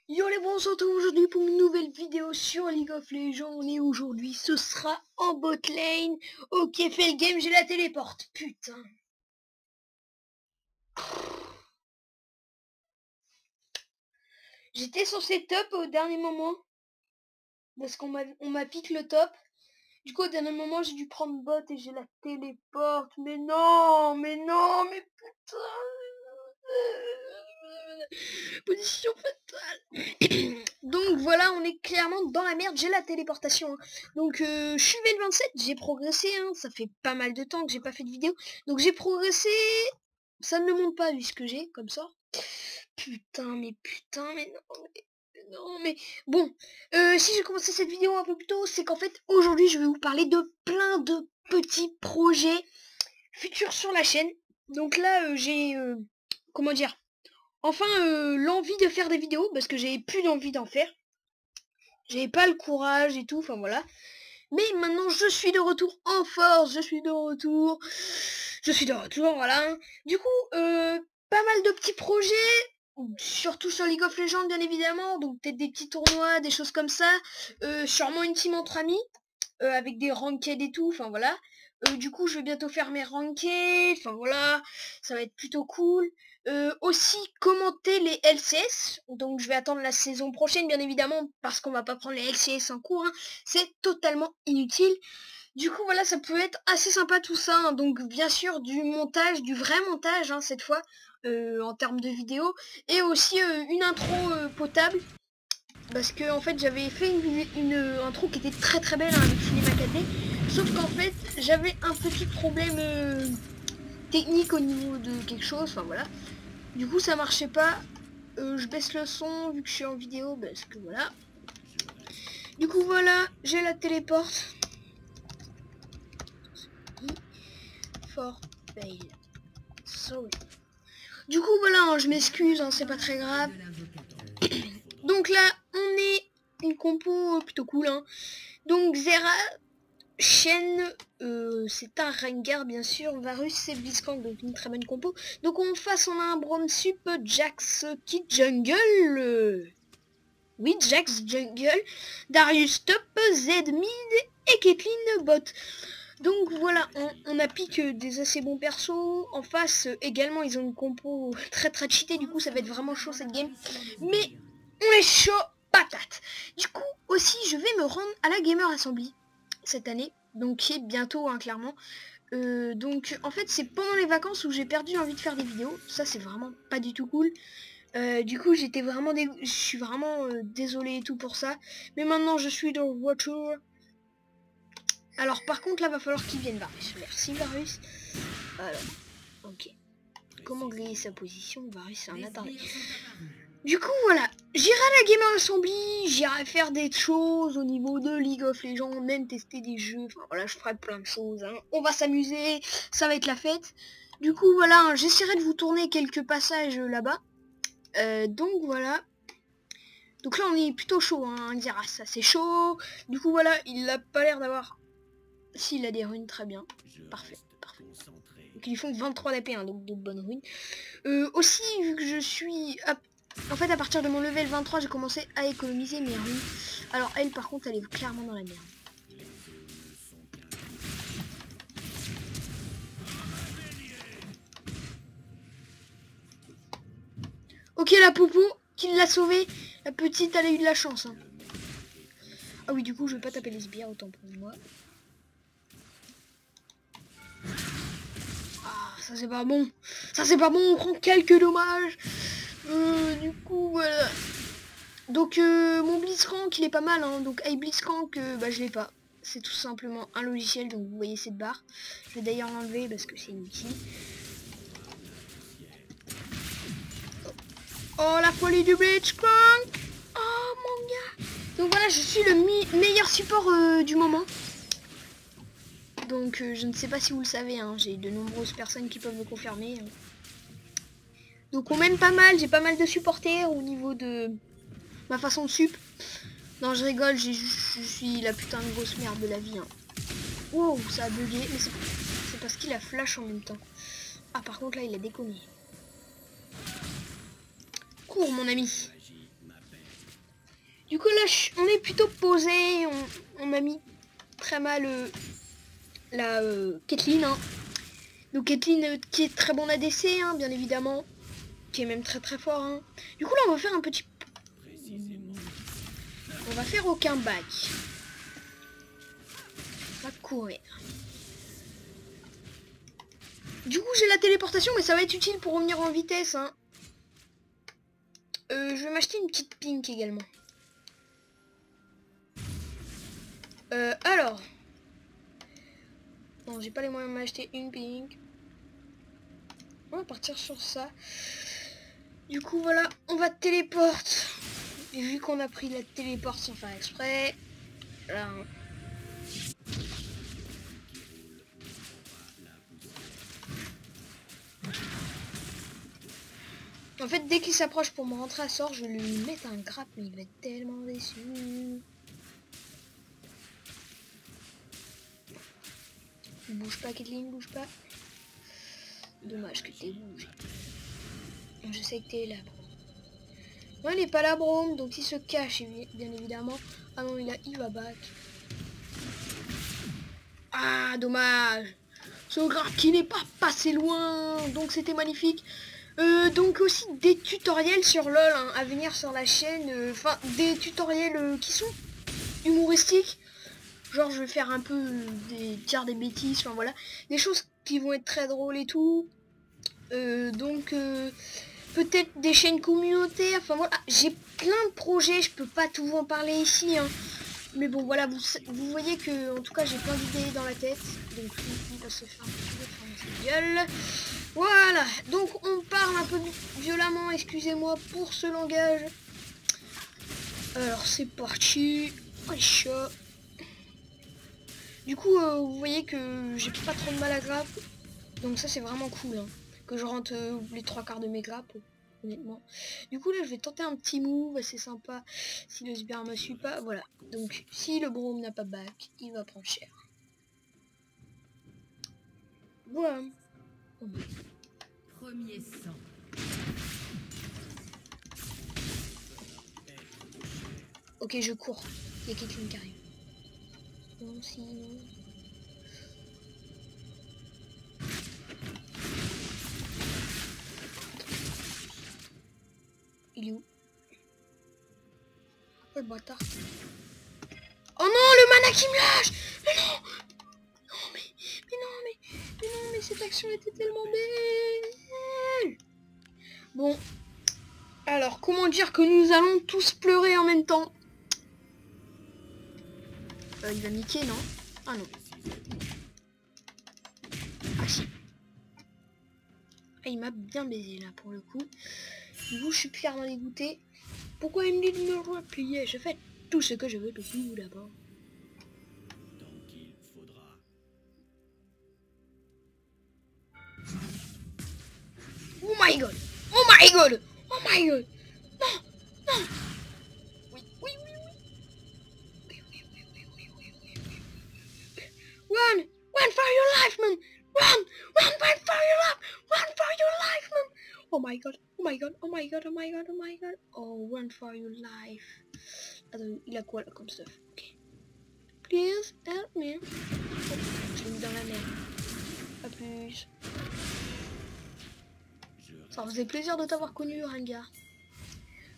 Yo les bons, on se retrouve aujourd'hui pour une nouvelle vidéo sur League of Legends et aujourd'hui ce sera en bot lane. Ok, fait le game, j'ai la téléporte, putain. J'étais censé top au dernier moment parce qu'on m'a piqué le top. Du coup au dernier moment j'ai dû prendre bot et j'ai la téléporte. Mais non, mais putain. Position fatale. Donc voilà, on est clairement dans la merde, j'ai la téléportation. Hein. Donc je suis level 27, j'ai progressé, hein. Ça fait pas mal de temps que j'ai pas fait de vidéo. Donc j'ai progressé, ça ne le montre pas vu ce que j'ai comme ça. Putain, mais non, mais bon. Si j'ai commencé cette vidéo un peu plus tôt, c'est qu'en fait aujourd'hui je vais vous parler de plein de petits projets futurs sur la chaîne. Donc là j'ai, comment dire, enfin l'envie de faire des vidéos parce que j'avais plus d'envie d'en faire. J'avais pas le courage et tout, enfin voilà. Mais maintenant je suis de retour en force, je suis de retour, voilà. Du coup, pas mal de petits projets, surtout sur League of Legends bien évidemment, donc peut-être des petits tournois, des choses comme ça. Sûrement une team entre amis, avec des ranked et tout, enfin voilà. Du coup je vais bientôt faire mes ranked, enfin voilà, ça va être plutôt cool. Aussi commenter les LCS, donc je vais attendre la saison prochaine bien évidemment, parce qu'on va pas prendre les LCS en cours, hein. C'est totalement inutile. Du coup voilà, ça peut être assez sympa tout ça, hein. Donc bien sûr du montage, du vrai montage hein, cette fois, en termes de vidéo, et aussi une intro potable. Parce que en fait j'avais fait une intro qui était très belle hein, avec Cinéma 4D. Sauf qu'en fait j'avais un petit problème technique au niveau de quelque chose, enfin voilà. Du coup ça marchait pas. Je baisse le son vu que je suis en vidéo parce que voilà. Du coup voilà, j'ai la téléporte. For fail. Sorry. Du coup voilà, hein, je m'excuse, hein, c'est pas très grave. Donc là on est une compo plutôt cool. Hein. Donc Zera, Shen, c'est un Rengar bien sûr, Varus c'est Blitzcrank, donc une très bonne compo. Donc en face on a un Braum Sup, Jax Kid Jungle, oui Jax Jungle, Darius top, Z mid et Caitlyn bot. Donc voilà, on a pique des assez bons persos. En face également ils ont une compo très cheatée, du coup ça va être vraiment chaud cette game. Mais on est chaud patate. Du coup aussi je vais me rendre à la Gamer Assembly cette année, donc qui est bientôt hein, clairement. Donc en fait c'est pendant les vacances où j'ai perdu l'envie de faire des vidéos. Ça c'est vraiment pas du tout cool. Du coup j'étais vraiment je suis vraiment désolé et tout pour ça. Mais maintenant je suis dans voiture. Alors par contre là va falloir qu'il vienne Varus. Merci Varus. Alors, ok. Comment griller sa position? Varus c'est un attardé. Du coup voilà, j'irai à la Gamer Assembly, j'irai faire des choses au niveau de League of Legends, même tester des jeux, enfin voilà, je ferai plein de choses, hein. On va s'amuser, ça va être la fête. Du coup voilà, hein, j'essaierai de vous tourner quelques passages là-bas. Donc voilà. Donc là on est plutôt chaud, hein, on dira ça c'est chaud. Du coup voilà, il a pas l'air d'avoir... Si, il a des runes, très bien. Parfait. Donc ils font 23 d'AP, hein, donc de bonnes runes. Aussi, vu que je suis... En fait, à partir de mon level 23, j'ai commencé à économiser mes runes. Alors elle, par contre, elle est clairement dans la merde. Ok, la popo, qui l'a sauvée. La petite, elle a eu de la chance. Hein. Ah oui, du coup, je vais pas taper les sbires, autant pour moi. Ah, ça c'est pas bon. Ça c'est pas bon, on prend quelques dommages. Du coup, voilà. Donc mon Blitzcrank il est pas mal hein. Donc Blitzcrank bah je l'ai pas. C'est tout simplement un logiciel, donc vous voyez cette barre. Je vais d'ailleurs l'enlever parce que c'est inutile. Oh la folie du Blitzcrank. Oh mon gars. Donc voilà, je suis le meilleur support du moment. Donc je ne sais pas si vous le savez, hein. J'ai de nombreuses personnes qui peuvent me confirmer. Hein. Donc on mène pas mal, j'ai pas mal de supporters au niveau de ma façon de sup. Non je rigole, je suis la putain de grosse merde de la vie. Hein. Wow, ça a bugué, mais c'est parce qu'il a flash en même temps. Ah par contre là il a déconné. Cours mon ami. Du coup là on est plutôt posé, on a mis très mal la Caitlyn. Hein. Donc Caitlyn qui est très bon ADC, hein, bien évidemment. Qui est même très fort. Hein. Du coup là on va faire un petit... On va faire aucun bac. On va courir. Du coup j'ai la téléportation mais ça va être utile pour revenir en vitesse. Hein. Je vais m'acheter une petite pink également. Alors. Non, j'ai pas les moyens de m'acheter une pink. On va partir sur ça. Du coup, voilà, on va téléporte. Et vu qu'on a pris la téléporte sans faire exprès. Là. Hein. En fait, dès qu'il s'approche pour me rentrer à sort, je vais lui mettre un grappe, mais il va être tellement déçu. Bouge pas, Caitlyn, bouge pas. Dommage que t'aies bougé. Je sais que t'es là, Brome. Non, il n'est pas là, Brome, donc il se cache, bien évidemment. Ah non, il va back. Ah, dommage. Ce grappe qui n'est pas passé loin, donc c'était magnifique. Donc aussi des tutoriels sur LOL hein, à venir sur la chaîne. Enfin, des tutoriels qui sont humoristiques. Genre je vais faire un peu dire des bêtises, enfin voilà, des choses qui vont être très drôles et tout. Donc peut-être des chaînes communautaires, enfin voilà, j'ai plein de projets, je peux pas tout vous en parler ici. Hein. Mais bon voilà, vous voyez que en tout cas j'ai plein d'idées dans la tête. Donc on va se faire un petit peu de gueule. Voilà, donc on parle un peu violemment, excusez-moi pour ce langage. Alors c'est parti. Wesh. Du coup, vous voyez que j'ai pas trop de mal à grappe. Donc ça, c'est vraiment cool. Hein, que je rentre les 3/4 de mes grappes, honnêtement. Du coup, là, je vais tenter un petit move assez sympa. Si le Sbire me suit pas, voilà. Donc, si le Brome n'a pas back, il va prendre cher. Voilà. Premier sang. Ok, je cours. Il y a quelqu'un qui arrive. Non, sinon... Il est où? Oh le bâtard. Oh non, le mana qui me lâche. Mais non. Non, mais cette action était tellement belle. Bon. Alors, comment dire que nous allons tous pleurer en même temps? Il va niquer, non? Ah non. Ah si. Ah, il m'a bien baisé là pour le coup. Du coup, je suis clairement dégoûté. Pourquoi il me dit de me replier? Je fais tout ce que je veux depuis vous d'abord. Donc il faudra. Oh my god! Oh my god! Oh my god! Non! Non! Oui. Run for your life, man! Run for your life! Run for your life, man! Oh my god! Oh, run for your life. Attends, il a quoi là comme stuff? Ok. Please help me. Oh, je l'ai mis dans la merde. A plus. Ça me faisait plaisir de t'avoir connu, Rengar.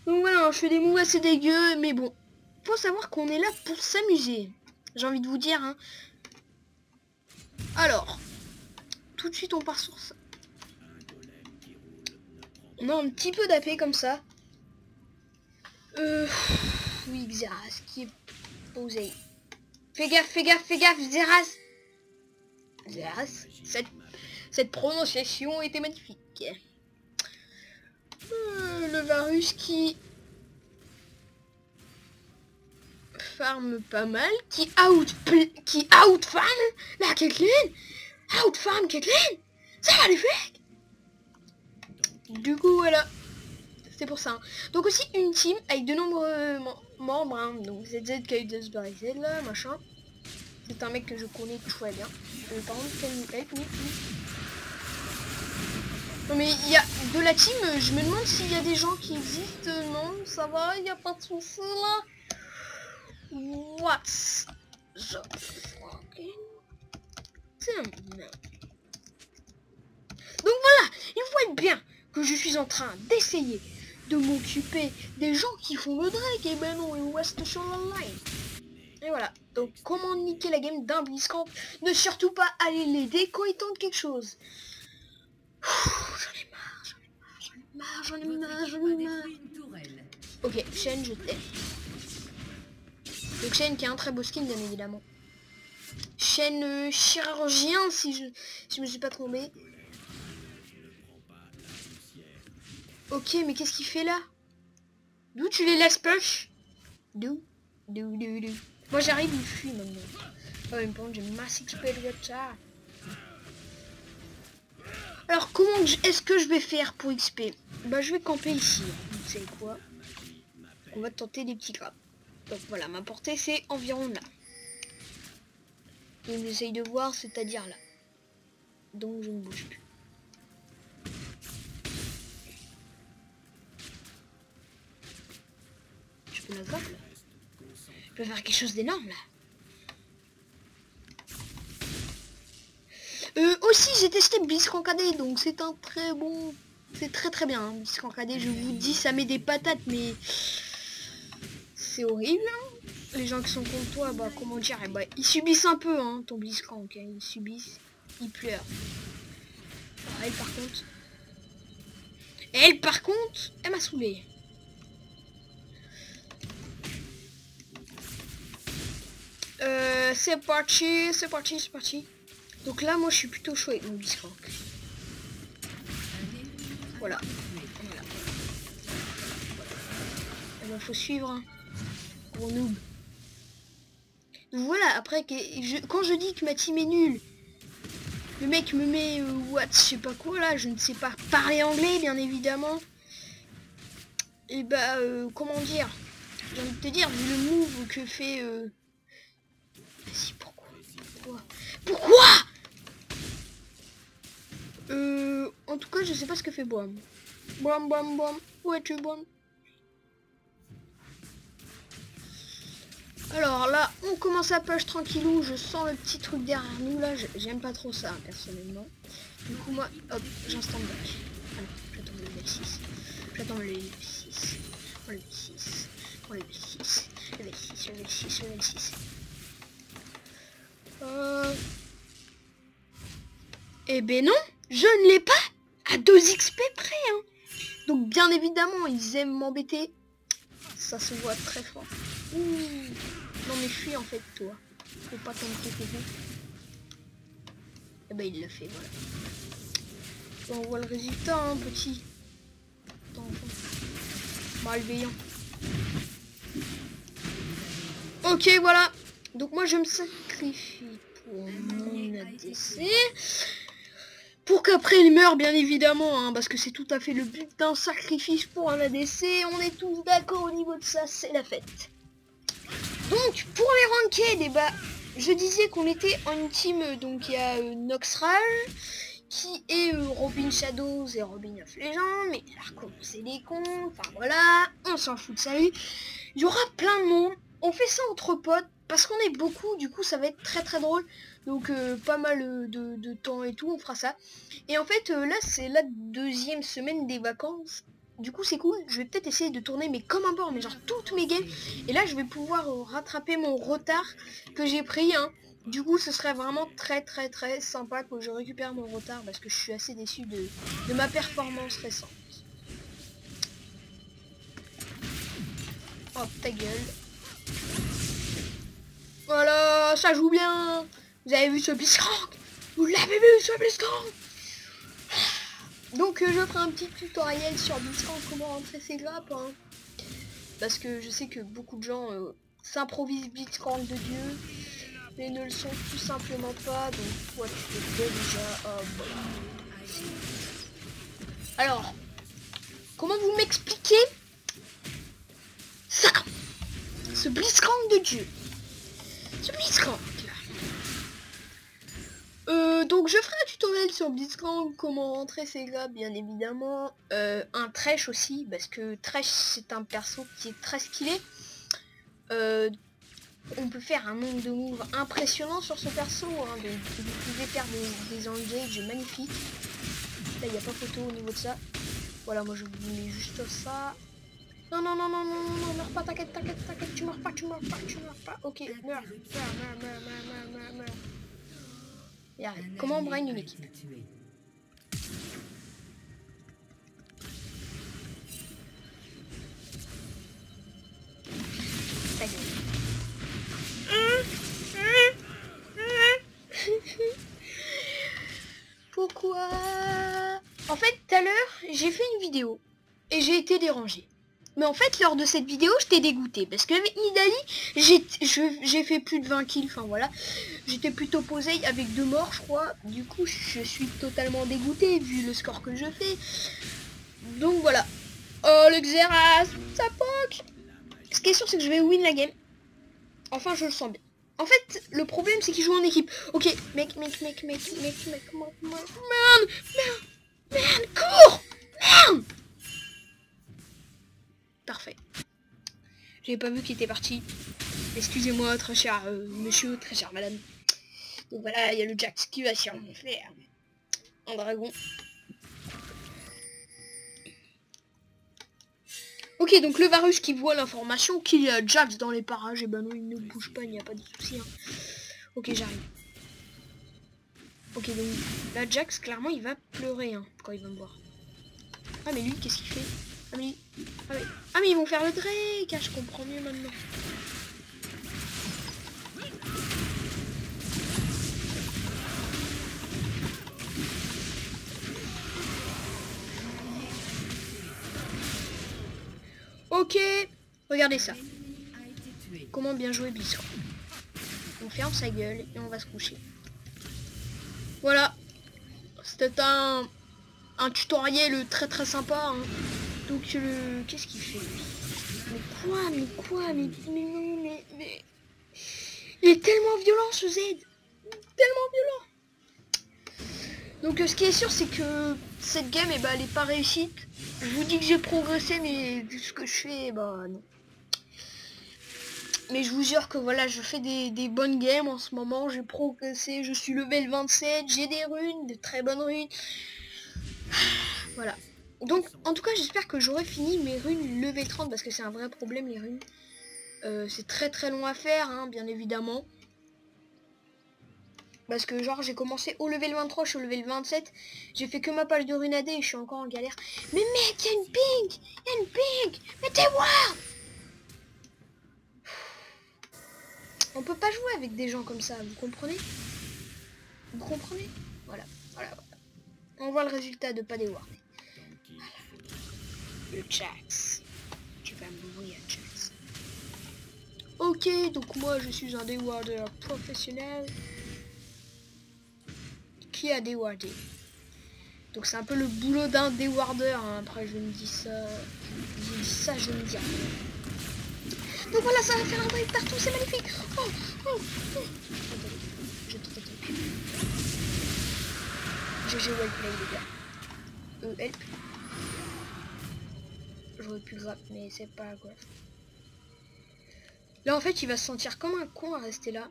Donc voilà, je fais des moves assez dégueux, mais bon. Faut savoir qu'on est là pour s'amuser. J'ai envie de vous dire, hein. Alors, tout de suite on part sur ça. On a un petit peu d'AP comme ça. Oui, Xerath qui est posé. Fais gaffe, Xerath. Xerath, cette prononciation était magnifique. Le Varus qui farme pas mal, qui outfarm la Caitlyn. Outfarm Caitlyn. Ça va les faire. Du coup voilà, c'est pour ça. Hein. Donc aussi une team avec de nombreux membres. Hein. Donc ZZ, KZ, là, machin. C'est un mec que je connais très bien. Par contre, can you help me, please? Non mais il y a de la team, je me demande s'il y a des gens qui existent. Non, ça va, il n'y a pas de soucis là. What's the fucking thing? Donc voilà, il faut être bien que je suis en train d'essayer de m'occuper des gens qui font le drag. Et ben non, ils restent sur l'online. Et voilà, donc comment niquer la game d'un Blitzcrank? Ne surtout pas aller l'aider quand il tente quelque chose. J'en ai marre. Ok, Shen, je t'aime. Donc Shen qui a un très beau skin, bien évidemment. Shen chirurgien, si je me suis pas trompé. Ok, mais qu'est-ce qu'il fait là? D'où tu les laisses push? D'où? Moi j'arrive, il fuit maintenant. Oh, il me prend, j'ai mass XP de ça. Alors comment est-ce que je vais faire pour XP? Bah je vais camper ici. Vous savez quoi? On va tenter des petits grappes. Donc voilà, ma portée c'est environ là. Donc j'essaye de voir, c'est-à-dire là. Donc je ne bouge plus. Je peux la grappe là. Je peux faire quelque chose d'énorme là. Aussi j'ai testé Blitzcrank AD, donc c'est un très bon... C'est très bien, hein, Blitzcrank AD, je vous dis, ça met des patates, mais... C'est horrible, hein. Les gens qui sont contre toi, bah comment dire, bah, ils subissent un peu, hein, ton Blitzcrank, hein, ils subissent, ils pleurent. Alors, elle par contre, elle m'a saoulé. C'est parti. Donc là, moi, je suis plutôt chaud avec mon Blitzcrank. Voilà. Il ben, faut suivre, hein. Gros noob. Donc voilà, après, quand je dis que ma team est nulle, le mec me met what, je sais pas quoi là, je ne sais pas parler anglais, bien évidemment. Et bah, comment dire, j'ai envie de te dire, vu le move que fait... Vas-y, pourquoi en tout cas, je sais pas ce que fait Boam. Boam, où es-tu, Boam? Alors là, on commence à push tranquillou, je sens le petit truc derrière nous là, j'aime pas trop ça, personnellement. Du coup, moi, hop, j'instante back. Allez, j'attends le level 6. J'attends le level 6. Le level 6. Le level 6. Le level 6. Eh ben non, je ne l'ai pas à 2 XP près, hein. Donc bien évidemment, ils aiment m'embêter. Ça se voit très fort. Ouh. Non mais fuis en fait, toi. Faut pas t'embêter, bébé. Eh ben il l'a fait, voilà. Bon, on voit le résultat, hein, petit. Attends. Malveillant. Ok, voilà. Donc moi je me sacrifie pour mon ADC. Pour qu'après il meure, bien évidemment, hein, parce que c'est tout à fait le but d'un sacrifice pour un ADC. On est tous d'accord au niveau de ça, c'est la fête. Donc pour les ranked, eh bah, je disais qu'on était en une team, donc il y a Noxral, qui est Robin Shadows et Robin of Legend, mais il a recommencé les comptes, enfin voilà, on s'en fout de ça. Il y aura plein de monde, on fait ça entre potes, parce qu'on est beaucoup, du coup ça va être très drôle, donc pas mal de temps et tout, on fera ça. Et en fait là c'est la 2e semaine des vacances, du coup c'est cool, je vais peut-être essayer de tourner mais comme un porc, mais genre toutes mes games, et là je vais pouvoir rattraper mon retard que j'ai pris, hein. Du coup ce serait vraiment très sympa que je récupère mon retard, parce que je suis assez déçu de ma performance récente. Oh ta gueule. Voilà, ça joue bien. Vous avez vu ce Blitzcrank? Vous l'avez vu ce Blitzcrank? Donc je ferai un petit tutoriel sur Blitzcrank, comment rentrer ses grappes, hein. Parce que je sais que beaucoup de gens s'improvisent Blitzcrank de Dieu, mais ne le sont tout simplement pas. Donc toi tu te fais déjà. Alors, comment vous m'expliquez ça? Ce Blitzcrank de Dieu. Ce Blitzcrank là. Donc je ferai un tutoriel sur Blitzcrank, comment rentrer ses grappes, bien évidemment. Un Thresh aussi, parce que Thresh c'est un perso qui est très skillé. On peut faire un nombre de moves impressionnant sur ce perso, hein. Donc vous pouvez faire des engages magnifiques. Là il n'y a pas photo au niveau de ça. Voilà, moi je voulais juste ça. Non, non, non, non, non, non, non, meurs pas, t'inquiète, t'inquiète, t'inquiète, tu meurs pas, tu meurs pas, tu meurs pas. Ok, meurs, meurs. Et arrête. Comment on brain une équipe? Ta gueule. Pourquoi? En fait, tout à l'heure, j'ai fait une vidéo et j'ai été dérangé. Mais en fait, lors de cette vidéo, j'étais dégoûté parce qu'avec Nidalee, j'ai fait plus de 20 kills. Enfin voilà, j'étais plutôt posé avec 2 morts, je crois. Du coup, je suis totalement dégoûté vu le score que je fais. Donc voilà. Oh le Xerath, ça poque. Ce qui est sûr, c'est que je vais win la game. Enfin, je le sens bien. En fait, le problème, c'est qu'ils jouent en équipe. Ok, mec, man, cours, merde. Parfait. J'avais pas vu qu'il était parti. Excusez-moi, très cher monsieur, très cher madame. Donc voilà, il y a le Jax qui va sûrement faire un dragon. Ok, donc le Varus qui voit l'information qu'il y a Jax dans les parages, et ben non, il ne bouge pas, il n'y a pas de souci. Hein. Ok, j'arrive. Ok, donc là, Jax, clairement, il va pleurer hein, quand il va me voir. Ah, mais lui, qu'est-ce qu'il fait? Ah, mais ils vont faire le Drake. Ah, je comprends mieux maintenant. Ok, regardez ça. Comment bien jouer Bissot. On ferme sa gueule et on va se coucher. Voilà. C'était un tutoriel très très sympa. Hein. Donc qu'est-ce qu'il fait lui? Mais quoi mais non, mais... Il est tellement violent ce Z. Tellement violent. Donc ce qui est sûr c'est que cette game eh ben, elle est pas réussite. Je vous dis que j'ai progressé mais vu ce que je fais, bah non. Mais je vous jure que voilà, je fais des bonnes games en ce moment, j'ai progressé, je suis level 27, j'ai des runes, de très bonnes runes. Voilà. Donc en tout cas j'espère que j'aurai fini mes runes level 30 parce que c'est un vrai problème les runes. C'est très très long à faire, hein, bien évidemment. Parce que genre j'ai commencé au level 23, je suis au level 27. J'ai fait que ma page de runes AD et je suis encore en galère. Mais mec, il y a une ping. Il y a une ping. Mais t'es ward. On peut pas jouer avec des gens comme ça, vous comprenez? Vous comprenez? Voilà. On voit le résultat de pas déwarder. Voilà. Le Jax. Tu vas mourir, Jax. Ok, donc moi je suis un déwarder professionnel qui a déwardé. Donc c'est un peu le boulot d'un déwarder. Hein. Après je me dis ça. Je me dis rien. Donc voilà, ça va faire un drive partout, c'est magnifique. Oh. Attendez, je te cul. GG wellplay les gars. Help. J'aurais pu grave, mais c'est pas grave. Là en fait il va se sentir comme un con à rester là.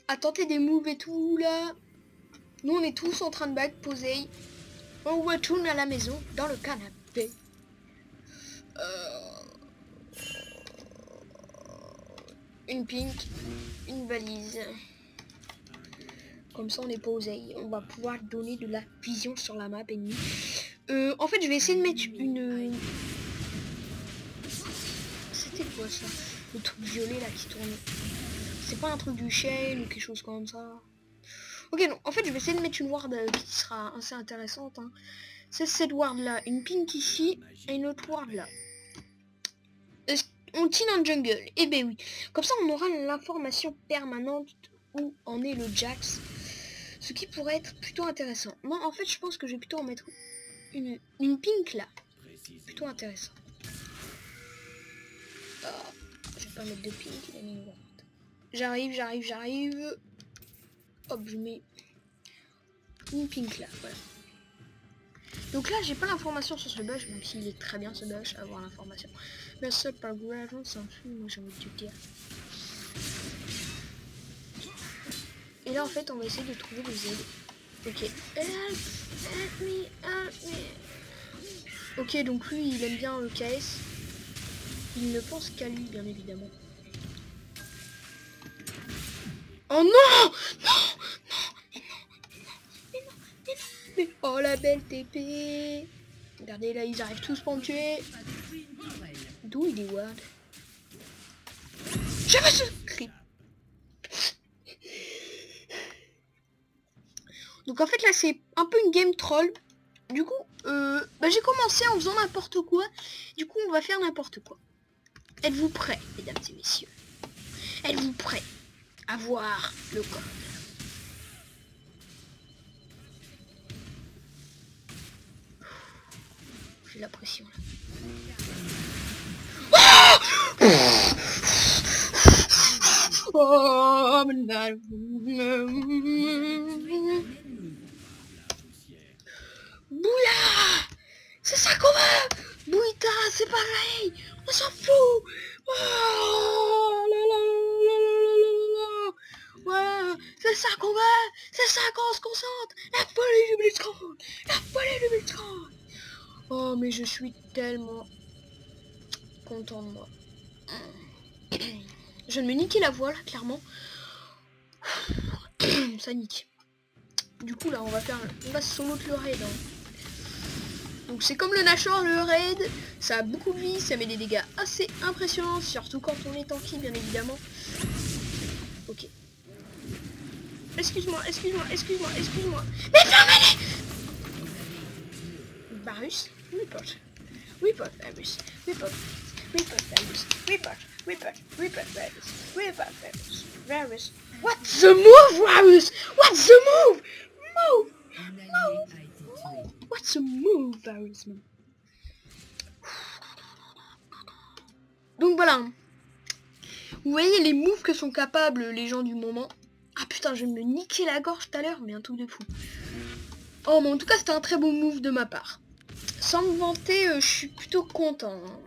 À tenter des moves et tout là. Nous on est tous en train de back poser. On retourne à la maison dans le canapé. Une pink, une valise. Comme ça on est posé. On va pouvoir donner de la vision sur la map ennemie. En fait je vais essayer de mettre une... C'était quoi ça? Le truc violet là qui tourne. C'est pas un truc du shell ou quelque chose comme ça. Ok non, en fait je vais essayer de mettre une ward qui sera assez intéressante. Hein. C'est cette ward là. Une pink ici et une autre ward là. On tire un jungle. Et ben oui. Comme ça on aura l'information permanente où en est le Jax. Ce qui pourrait être plutôt intéressant. Moi en fait je pense que je vais plutôt en mettre une pink là. Plutôt intéressant. Oh, je vais pas mettre de pink, il a mis une ward. J'arrive. Hop, je mets une pink là, voilà. Donc là j'ai pas l'information sur ce bush, même s'il est très bien ce bush, avoir l'information. Mais c'est pas grave, on s'en fout, moi j'ai envie de te dire. Et là en fait on va essayer de trouver le Z. Ok. Help me, help me. Ok, donc lui il aime bien le KS. Il ne pense qu'à lui bien évidemment. Oh non! Mais oh la belle TP. Regardez là, ils arrivent tous pour me tuer. D'où il est Ward? J'avais ce creep. Donc en fait là c'est un peu une game troll. Du coup j'ai commencé en faisant n'importe quoi. Du coup on va faire n'importe quoi. Êtes-vous prêts, mesdames et messieurs? Êtes-vous prêts à voir le code? J'ai la pression là. Oh, Boula! C'est ça qu'on veut! Bouita, c'est pareil! On s'en fout! Oh, là, là, là, là, là, là. Voilà, c'est ça qu'on veut! C'est ça qu'on se concentre! La folie du Blitzcrank! La folie du Blitzcrank! Oh, mais je suis tellement content de moi. Je viens de me niquer la voix là, clairement. Ça nique. Du coup là on va solo le raid. Hein. Donc c'est comme le Nashor, le raid, ça a beaucoup de vie, ça met des dégâts assez impressionnants, surtout quand on est tanky bien évidemment. Ok. Excuse-moi. Mais fermez-les! Varus, report. Report Varus. Report Varus. Report Varus. Varus. What's the move, Varus? What's the move? Move! What's the move, Varus? Donc voilà. Vous voyez les moves que sont capables les gens du moment. Ah putain, je vais me niquer la gorge tout à l'heure, mais un truc de fou. Oh, mais en tout cas, c'était un très beau move de ma part. Sans me vanter, je suis plutôt content. Hein,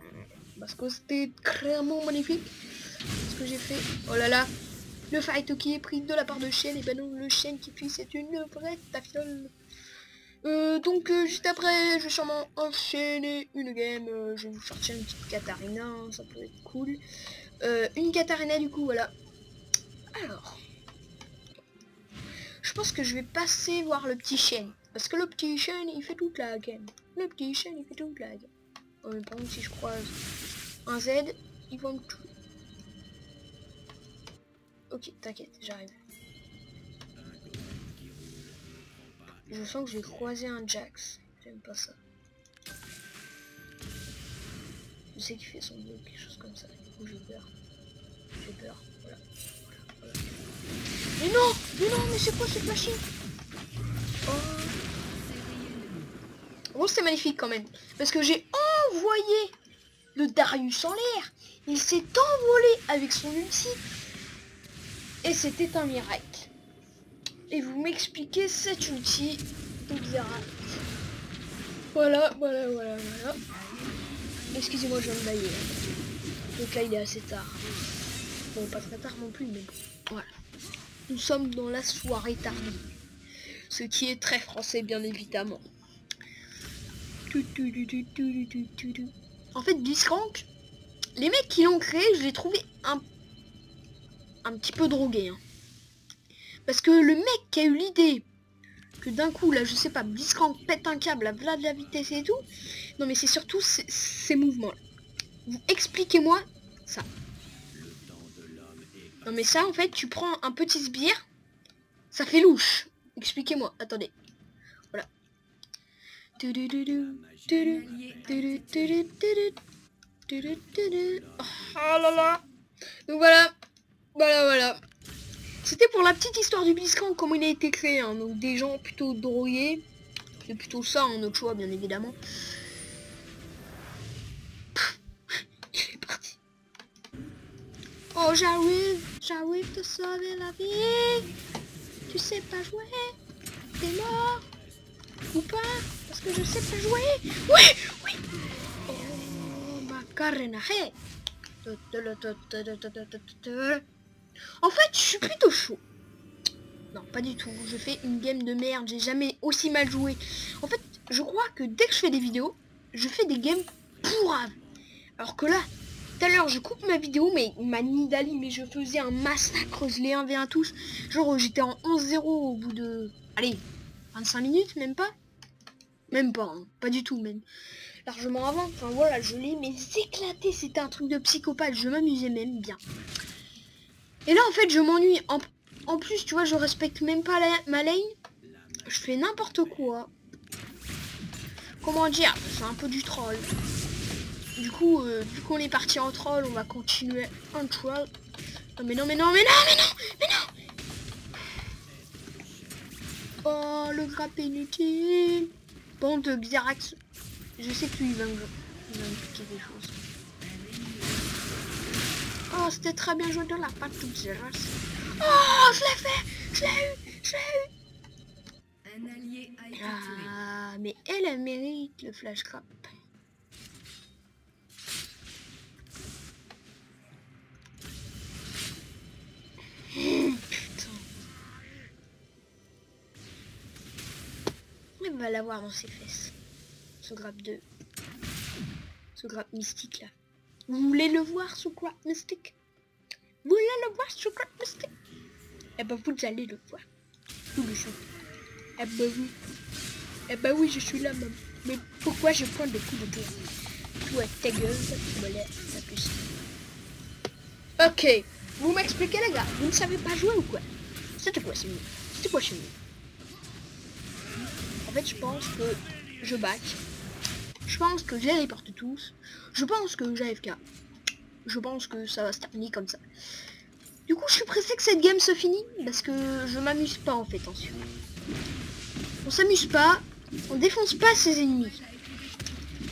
parce que c'était clairement magnifique ce que j'ai fait. Oh là là. Le fight qui est pris de la part de Shen, et ben non, le Shen qui tue, c'est une vraie tafiole. Donc juste après, je vais sûrement enchaîner une game. Je vais vous sortir une petite Katarina, hein, ça peut être cool. Une Katarina du coup, voilà. Alors, je pense que je vais passer voir le petit Shen. Parce que le petit Shen, il fait toute la game. Le petit Shen, il fait toute la game. En même temps, si je croise un Z, ils vont me tuer. Ok, t'inquiète, j'arrive. Je sens que je vais croiser un Jax. J'aime pas ça. Je sais qu'il fait son bleu, quelque chose comme ça. Du coup, j'ai peur. J'ai peur. Voilà. Mais non, mais c'est quoi cette machine? Oh. Bon, c'est magnifique quand même. Parce que j'ai envoyé le Darius en l'air. Il s'est envolé avec son ulti. Et c'était un miracle. Et vous m'expliquez cet ulti bizarre. Voilà. Excusez-moi, je viens de bailler. Donc là, il est assez tard. Bon, pas très tard non plus, mais voilà. Nous sommes dans la soirée tardive. Ce qui est très français, bien évidemment. En fait, Blitzcrank, les mecs qui l'ont créé, je l'ai trouvé un petit peu drogué. Hein. Parce que le mec qui a eu l'idée que d'un coup, là, je sais pas, Blitzcrank pète un câble, là, de la vitesse et tout. Non, mais c'est surtout ces mouvements-là. Vous expliquez-moi ça. Non, mais ça, en fait, tu prends un petit sbire, ça fait louche. Expliquez-moi, attendez. Voilà. Oh là là. Donc voilà. C'était pour la petite histoire du Blitzcrank, comment il a été créé. Hein. Donc des gens plutôt drogués. C'est plutôt ça, hein, notre choix, bien évidemment. Il est parti. Oh, j'arrive te sauver la vie. Tu sais pas jouer. T'es mort. Ou pas. Parce que je sais pas jouer. Oui. Oh, ma carena. Hey. En fait, je suis plutôt chaud. Non, pas du tout. Je fais une game de merde. J'ai jamais aussi mal joué. En fait, je crois que dès que je fais des vidéos, je fais des games pourraves. Alors que là, tout à l'heure, je coupe ma vidéo, mais ma Nidali, mais je faisais un massacre, je les 1v1 tous. Genre, j'étais en 11-0 au bout de... Allez, 25 minutes, même pas. Même pas, hein. Pas du tout, même. Largement avant. Enfin, voilà, je l'ai, mais éclaté. C'était un truc de psychopathe. Je m'amusais même bien. Et là, en fait, je m'ennuie. En plus, tu vois, je respecte même pas ma lane. Je fais n'importe quoi. Comment dire? C'est un peu du troll. Du coup, on est parti en troll, on va continuer un troll. Non mais non, mais non, mais non, mais non, mais non. Oh, le grappe est inutile. Bon, de Xerax. Je sais que lui, il va me piquer des choses. Oh, c'était très bien joué de la part de Xerax. Oh, je l'ai fait. Je l'ai eu. Un allié a été tué. Ah, mais elle mérite le flash grab. Putain. Il va l'avoir dans ses fesses. Ce grab 2. Ce grab mystique là. Vous voulez le voir, ce grab mystique? Vous voulez le voir, ce grab mystique? Eh ben vous allez le voir. Vous le jouez. Eh ben oui. Eh ben oui, je suis là, même. Mais pourquoi je prends des coups de gueule? Toi, ta gueule, voilà, ça plus. Ok. Vous m'expliquez, les gars. Vous ne savez pas jouer ou quoi? C'était quoi, c'est mieux? C'était quoi, c'est mieux? En fait, je pense que je back. Je pense que je les reporte tous. Je pense que j'ai AFK. Je pense que ça va se terminer comme ça. Du coup, je suis pressé que cette game se finisse. Parce que je m'amuse pas, en fait, ensuite. On s'amuse pas. On défonce pas ses ennemis.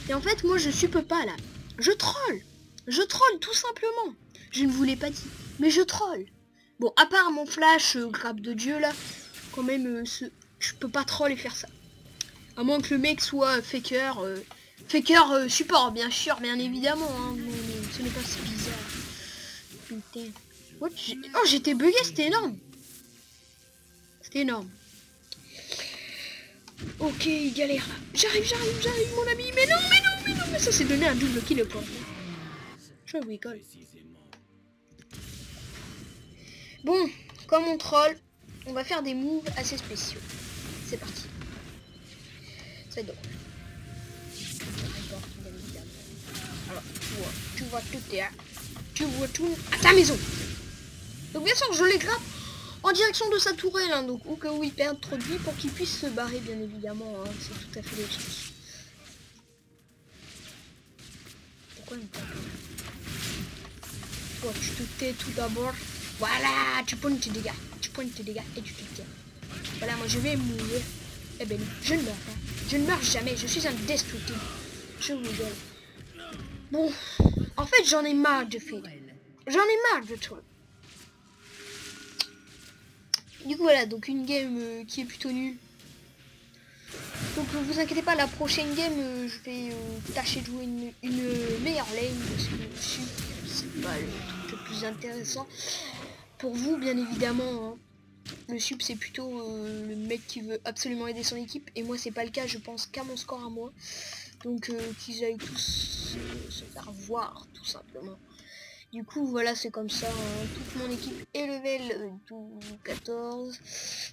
Et en fait, moi, je suppeux pas, là. Je troll. Je troll, tout simplement. Je ne vous l'ai pas dit. Mais je troll. Bon, à part mon flash grab de Dieu, là. Quand même, je peux pas troll et faire ça. À moins que le mec soit faker. Faker support, bien sûr, bien évidemment. Hein, mais ce n'est pas si bizarre. Putain. What? Oh, j'étais bugué, c'était énorme. C'était énorme. Ok, il galère là. J'arrive, mon ami. Mais non, mais ça s'est donné un double kill pour moi. Je rigole. Bon, comme on troll, on va faire des moves assez spéciaux. C'est parti. C'est drôle. Alors, tu vois tout est tu vois tout à ta maison. Donc bien sûr, je les grappe en direction de sa tourelle, hein, donc au cas où il perd trop de vie pour qu'il puisse se barrer, bien évidemment, hein, c'est tout à fait logique. Pourquoi il me tape? Toi, tu te tais tout d'abord. Voilà, tu pointes tes dégâts, et tu te tais. Voilà, moi je vais mourir. Eh ben, je ne meurs pas. Je ne meurs jamais, je suis indestructible. Je rigole. Bon, en fait, j'en ai marre de faire. J'en ai marre de toi. Du coup, voilà, donc une game qui est plutôt nulle. Donc, vous inquiétez pas, la prochaine game, je vais tâcher de jouer une meilleure lane. Parce que le sup, c'est pas le truc le plus intéressant. Pour vous, bien évidemment, hein. Le sup, c'est plutôt le mec qui veut absolument aider son équipe. Et moi, c'est pas le cas, je pense qu'à mon score à moi. Donc, qu'ils aillent tous se faire voir, tout simplement. Du coup, voilà, c'est comme ça. Hein. Toute mon équipe est level 12-14.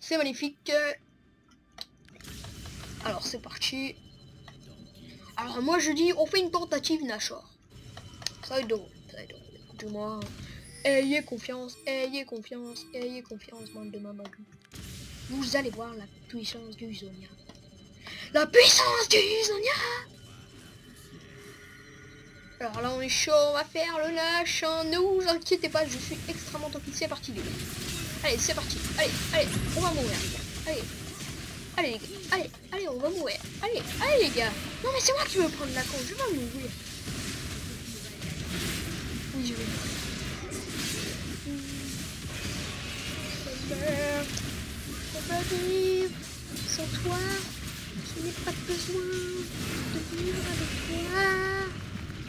C'est magnifique. Alors, c'est parti. Alors, moi, je dis, on fait une tentative Nashor. Ça va être drôle. Écoutez-moi. Ayez confiance, bande de mamans. Vous allez voir la puissance du Zonia. La puissance du Zonia! Alors là on est chaud, on va faire le lâche, hein. Ne vous inquiétez pas, je suis extrêmement tranquille, c'est parti les gars. Allez, c'est parti, allez, on va mourir les gars. Allez les gars, allez, on va mourir. Allez les gars. Non mais c'est moi qui veux prendre la con, je vais mourir. Oui, je vais mourir. On va vivre sans toi, je n'ai pas besoin de vivre avec toi.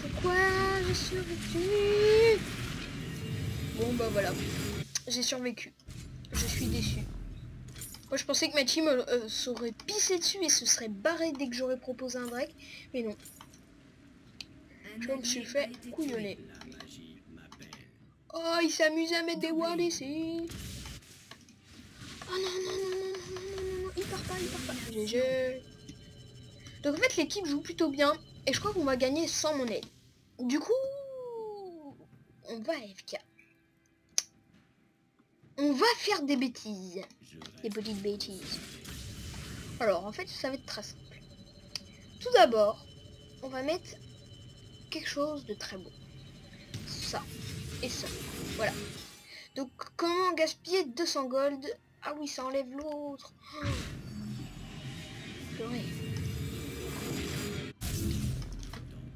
Pourquoi je survécu? Bon bah voilà. J'ai survécu. Je suis déçu. Moi je pensais que ma team s'aurait pissé dessus et se serait barré dès que j'aurais proposé un Drake. Mais non. Je me suis fait couillonner. Oh, il s'amuse à mettre des wards ici. Oh non, non, non, non, non, non, non, il part pas, il part pas. GG. Donc en fait l'équipe joue plutôt bien. Et je crois qu'on va gagner sans mon aide. Du coup, on va AFK. On va faire des bêtises. Des petites bêtises. Alors en fait ça va être très simple. Tout d'abord, on va mettre quelque chose de très beau. Ça. Et ça. Voilà. Donc comment gaspiller 200 gold? Ah oui, ça enlève l'autre. Purée.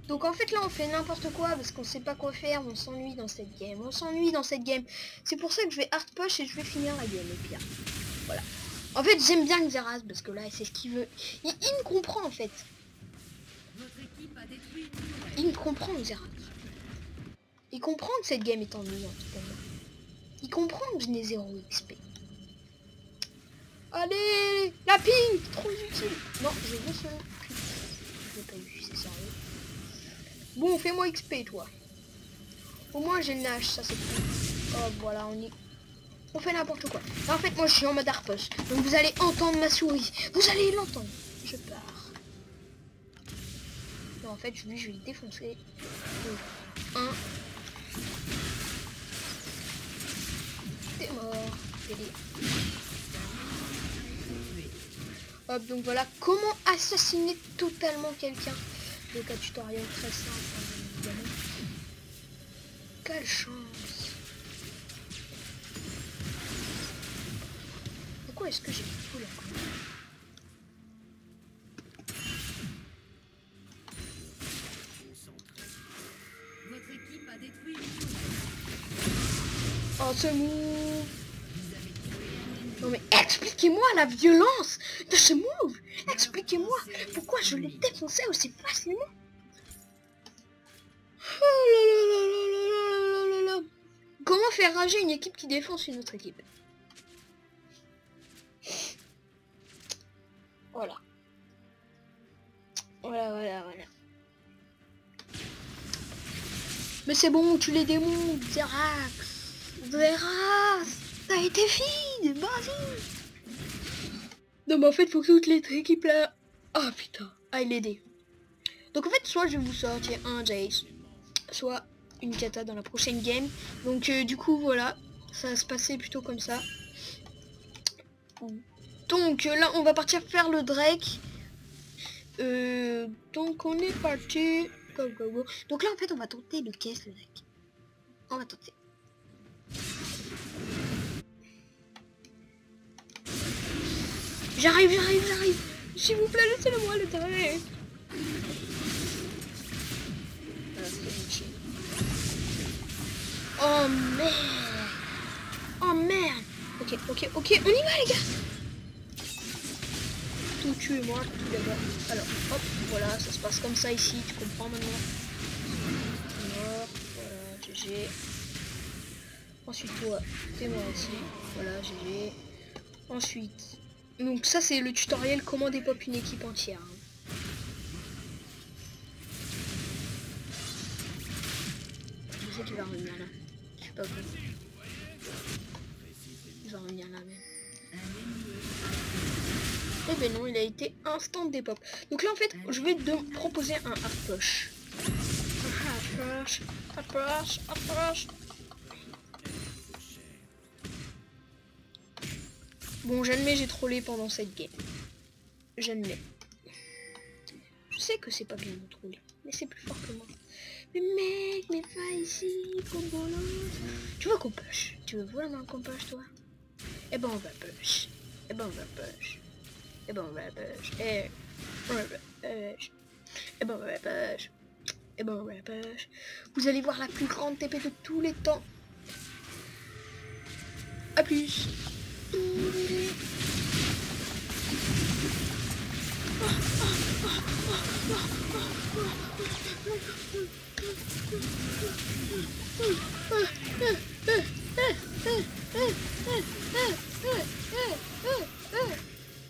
Donc en fait là on fait n'importe quoi parce qu'on sait pas quoi faire, on s'ennuie dans cette game. On s'ennuie dans cette game. C'est pour ça que je vais hard push et je vais finir la game au pire. Voilà. En fait j'aime bien Xerath parce que là c'est ce qu'il veut. Il me comprend en fait. Il me comprend Xerath. Il comprend que cette game est ennuyante pour moi. Il comprend que je n'ai 0 XP. Allez, la ping, trop utile. Non, j'ai vu ça. Je l'ai pas eu, c'est sérieux. Bon, fais-moi XP, toi. Au moins, j'ai le nage, ça c'est cool. Oh, voilà, on fait n'importe quoi. Là, en fait, moi, je suis en mode harpus. Donc, vous allez entendre ma souris. Vous allez l'entendre. Je pars. Non, en fait, lui, je vais le défoncer. 1. T'es mort. Délire. Hop, donc voilà comment assassiner totalement quelqu'un. Donc un tutoriel très simple, évidemment. Quelle chance. Pourquoi est-ce que j'ai fou là? Votre équipe a détruit. Oh, ce move. Non mais expliquez-moi la violence de ce move. Expliquez-moi pourquoi je l'ai défoncé aussi facilement. Oh là là là là là là là là. Comment faire rager une équipe qui défonce une autre équipe? Voilà. Voilà. Mais c'est bon, tu les démontes, Xerath, t'as été fine, vas-y. Non mais en fait faut que toute l'équipe là... Ah putain, il l'aider. Donc en fait soit je vais vous sortir un Jace, soit une Kata dans la prochaine game. Donc du coup voilà, ça va se passer plutôt comme ça. Donc là on va partir faire le Drake. Donc on est parti. Go. Donc là en fait on va tenter le caisse le Drake. On va tenter. J'arrive. S'il vous plaît, laissez-le-moi le Drake. Oh merde. Ok, on y va les gars. Tout tuez-moi tout d'abord. Alors, hop, voilà, ça se passe comme ça ici, tu comprends maintenant. Mort, voilà, GG. Ensuite toi, t'es mort ici, voilà, GG. Ensuite, donc ça c'est le tutoriel comment dépop une équipe entière. Je sais qu'il va revenir là. Je suis pas bon. Il va revenir là même. Eh ben non, il a été instant dépop. Donc là en fait, je vais te proposer un hard push. Approche. Bon, j'admets, j'ai trollé pendant cette game. J'admets. Je sais que c'est pas bien de troller, mais c'est plus fort que moi. Mais mec, mais va ici, combo là. Tu veux qu'on push? Tu veux vraiment qu'on push, toi? Eh ben on va push. Vous allez voir la plus grande TP de tous les temps. A plus.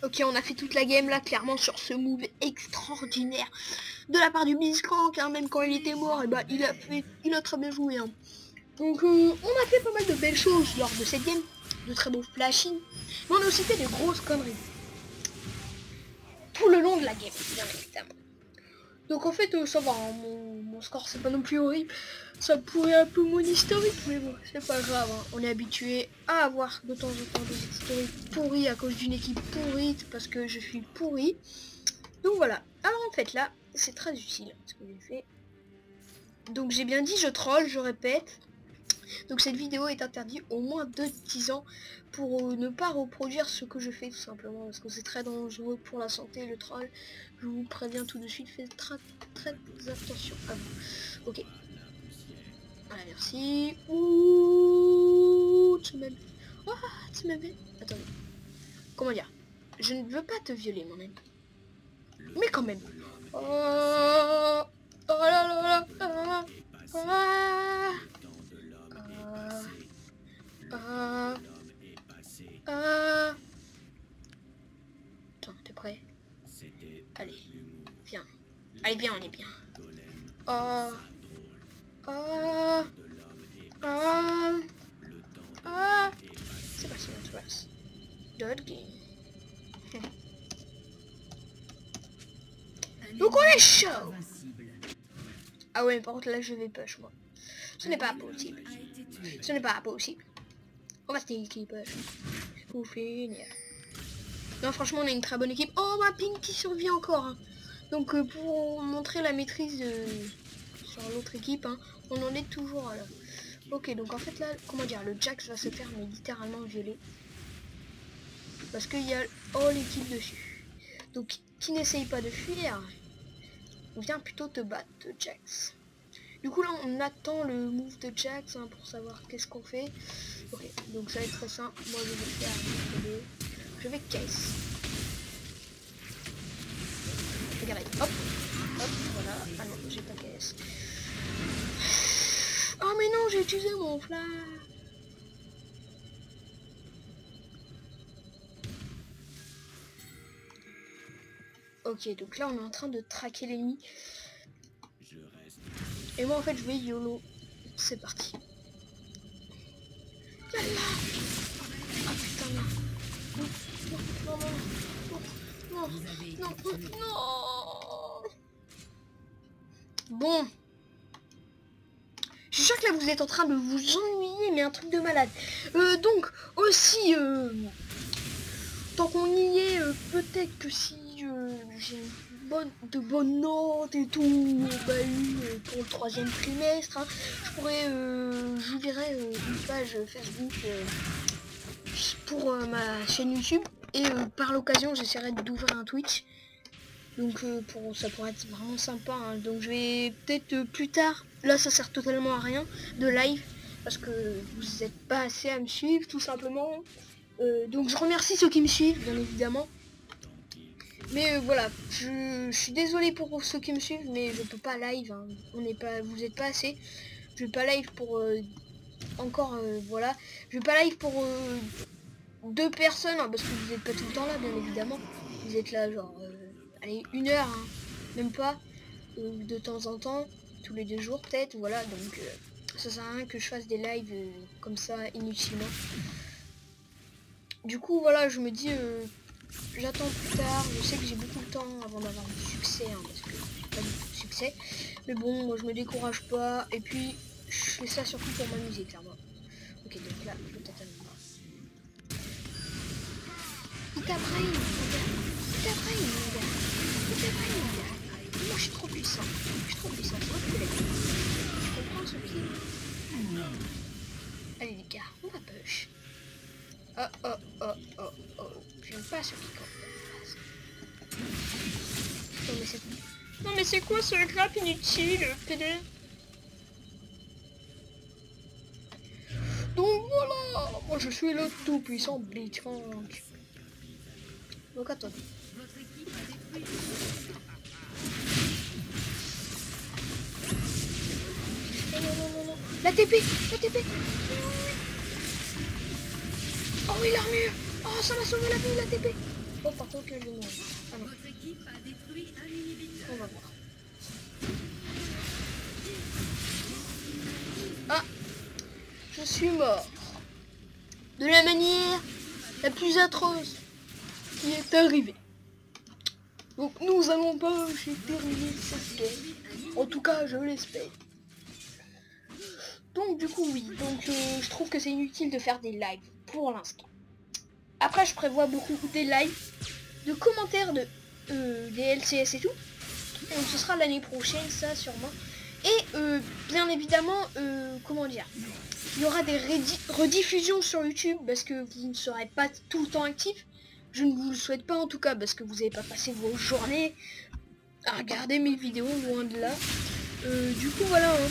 Ok, on a fait toute la game là, clairement, sur ce move extraordinaire de la part du Blitzcrank, hein, même quand il était mort, et bah il a très bien joué. Hein. Donc on a fait pas mal de belles choses lors de cette game, de très beaux flashing, mais on a aussi fait des grosses conneries. Tout le long de la game, bien évidemment. Donc en fait, ça va, hein, mon score c'est pas non plus horrible. Ça pourrait un peu mon historique, mais bon, c'est pas grave. Hein. On est habitué à avoir de temps en temps des historiques pourris à cause d'une équipe pourrie, parce que je suis pourri. Donc voilà. Alors en fait là, c'est très utile ce que j'ai fait. Donc j'ai bien dit, je troll, je répète. Donc cette vidéo est interdite au moins de 10 ans pour ne pas reproduire ce que je fais tout simplement parce que c'est très dangereux pour la santé le troll. Je vous préviens tout de suite, faites très attention à vous. Ok. Voilà, merci. Ouh, tu m'aimes. Ah, tu m'aimes. Attendez. Comment dire? Je ne veux pas te violer mon ami. Mais quand même. Oh, oh là là là. Attends, t'es prêt? Allez, viens. Allez, viens, on est bien. C'est parti, on se passe. Dot game. Donc on est chaud. Ah ouais, par contre là je vais push moi. Ce n'est pas possible. Ce n'est pas possible. On va sticky push. Faut finir. Non franchement on a une très bonne équipe. Oh ma ping qui survit encore. Hein. Donc pour montrer la maîtrise sur l'autre équipe, hein, on en est toujours là. Ok donc en fait là, comment dire, le Jax va se faire mais littéralement violer. Parce qu'il y a l'équipe dessus. Donc qui n'essaye pas de fuir, on vient plutôt te battre Jax. Du coup là on attend le move de Jax hein, pour savoir qu'est-ce qu'on fait. Ok, donc ça va être très simple. Moi je vais faire je vais case. Regardez, hop, hop, voilà. Ah non, j'ai pas case. Oh mais non, j'ai utilisé mon flash. Ok, donc là on est en train de traquer l'ennemi. Et moi en fait je vais YOLO. C'est parti. Yalla. Ah putain non. Non, non, non, non, non. Bon. Je suis sûr que là vous êtes en train de vous ennuyer, mais un truc de malade. Donc aussi, tant qu'on y est, peut-être que si j'ai de bonnes notes et tout pour le 3e trimestre, hein, je pourrais, j'ouvrirai une page Facebook pour ma chaîne YouTube et par l'occasion j'essaierai d'ouvrir un Twitch. Donc ça pourrait être vraiment sympa. Hein. Donc je vais peut-être plus tard, là ça sert totalement à rien, de live parce que vous n'êtes pas assez à me suivre tout simplement. Donc je remercie ceux qui me suivent bien évidemment. Mais voilà, je suis désolé pour ceux qui me suivent, mais je peux pas live. Hein. Vous êtes pas assez. Je vais pas live pour encore voilà. Je vais pas live pour 2 personnes hein, parce que vous n'êtes pas tout le temps là bien évidemment. Vous êtes là genre allez 1 heure, hein, même pas de temps en temps, tous les 2 jours peut-être. Voilà donc ça sert à rien que je fasse des lives comme ça inutilement. Du coup voilà, je me dis j'attends plus tard, je sais que j'ai beaucoup de temps avant d'avoir du succès, hein, parce que j'ai pas beaucoup de succès. Mais bon, moi je me décourage pas, et puis je fais ça surtout pour m'amuser, clairement. Ok, donc là, je vais peut-être amuser. Il t'a brain, mon gars. Il t'a brain, mon gars. Il t'a brain, mon gars. Moi je suis trop puissant. Je suis trop puissant, c'est vrai que tu comprends ce pied. Allez les gars, on va push. Oh. J'aime pas ce qui compte. Non mais c'est quoi ce grappe inutile, PD? Donc voilà, moi je suis le tout puissant Blitzcrank. Donc attendez. Non. La TP. oui, l'armure. Oh, ça m'a sauvé la vie, la TP. Oh, par contre, je non. Ah non, Votre équipe a détruit un inhibiteur. on va voir. Ah, je suis mort. De la manière la plus atroce qui est arrivée. Donc nous allons pas terminer cette game. En tout cas, je l'espère. Donc du coup, oui. Donc je trouve que c'est inutile de faire des lives pour l'instant. Après, je prévois beaucoup des lives, de commentaires de des LCS et tout. Donc ce sera l'année prochaine, ça sûrement. Et bien évidemment, comment dire, il y aura des rediffusions sur YouTube parce que vous ne serez pas tout le temps actif. Je ne vous le souhaite pas en tout cas parce que vous n'avez pas passé vos journées à regarder mes vidéos, loin de là. Du coup voilà, hein.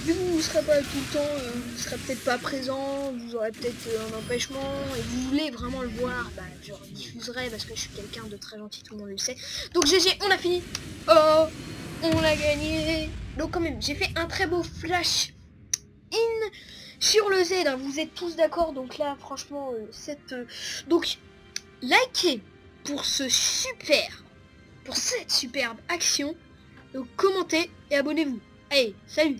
Vu que vous ne serez pas tout le temps, vous ne serez peut-être pas présent, vous aurez peut-être un empêchement et vous voulez vraiment le voir, bah, je rediffuserai parce que je suis quelqu'un de très gentil, tout le monde le sait. Donc GG, on a fini. Oh, on a gagné. Donc quand même, j'ai fait un très beau flash in sur le Z, hein. Vous êtes tous d'accord, donc là franchement donc likez pour cette superbe action, donc commentez et abonnez-vous. Allez, salut.